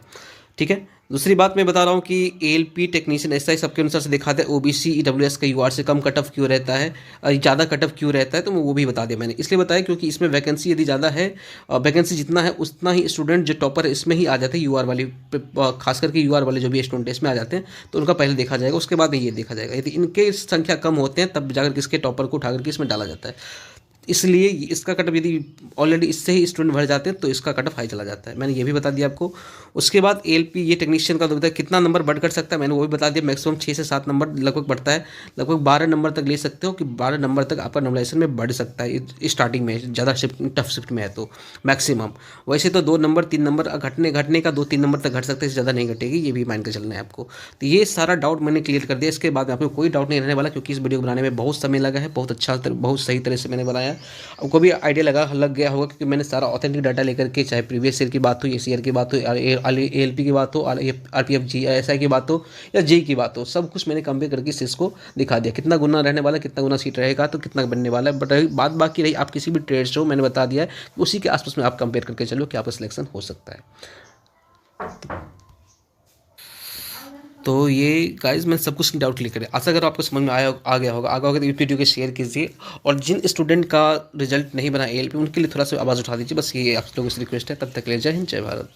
ठीक है। दूसरी बात मैं बता रहा हूँ कि ALP, टेक्नीशियन, SI सबके अनुसार से दिखाते हैं OBC EWS का UR से कम कट ऑफ क्यों रहता है, ज़्यादा कट ऑफ क्यों रहता है, तो वो भी बता दिया मैंने। इसलिए बताया क्योंकि इसमें वैकेंसी यदि ज़्यादा है, वैकेंसी जितना है उतना ही स्टूडेंट जो टॉपर है इसमें ही आ जाते हैं, UR वाली, खास करके UR वाले जो भी स्टूडेंट है इसमें आ जाते हैं, तो उनका पहले देखा जाएगा, उसके बाद में ये देखा जाएगा। यदि इनके संख्या कम होते हैं तब जाकर किसके टॉपर को उठा करके इसमें डाला जाता है। इसलिए इसका कटअप यदि ऑलरेडी इससे ही स्टूडेंट भर जाते हैं तो इसका कटअप हाई चला जाता है, मैंने ये भी बता दिया आपको। उसके बाद ALP, ये टेक्नीशियन का होता है, कितना नंबर बढ़ कर सकता है मैंने वो भी बता दिया। मैक्सिमम 6 से 7 नंबर लगभग बढ़ता है, लगभग 12 नंबर तक ले सकते हो, कि 12 नंबर तक आपका नॉर्मलाइजेशन में बढ़ सकता है स्टार्टिंग में, ज़्यादा शिफ्ट टफ शिफ्ट में है तो मैक्सिमम। वैसे तो 2 नंबर 3 नंबर घटने का 2-3 नंबर तक घट सकते हैं, ज़्यादा नहीं घटेगी, ये भी मान के चलना है आपको। तो ये सारा डाउट मैंने क्लियर कर दिया। इसके बाद आपको कोई डाउट नहीं रहने वाला, क्योंकि इस वीडियो बनाने में बहुत समय लगा है, बहुत अच्छा, बहुत सही तरह से मैंने बनाया। आपको भी आइडिया लग गया होगा, क्योंकि मैंने सारा ऑथेंटिक डाटा लेकर के, चाहे प्रीवियस ईयर की बात हो, इस ईयर की बात हो, ALP की बात हो, RPF, SI की बात हो, या JEE की बात हो, सब कुछ मैंने कंपेयर करके इस को दिखा दिया, कितना गुना रहने वाला, कितना गुना सीट रहेगा, तो कितना बनने वाला है। बट बात बाकी रही आप किसी भी ट्रेड से हो, मैंने बता दिया है, उसी के आसपास में आप कंपेयर करके चलो कि आपका सिलेक्शन हो सकता है। तो ये गाइज मैंने सब कुछ डाउट क्लियर करें, आशा करो आपको समझ में आ गया होगा तो वीडियो को शेयर कीजिए। और जिन स्टूडेंट का रिजल्ट नहीं बना ALP, उनके लिए थोड़ा सा आवाज़ उठा दीजिए, बस ये आप लोगों से रिक्वेस्ट है। तब तक ले, जय हिंद, जय भारत।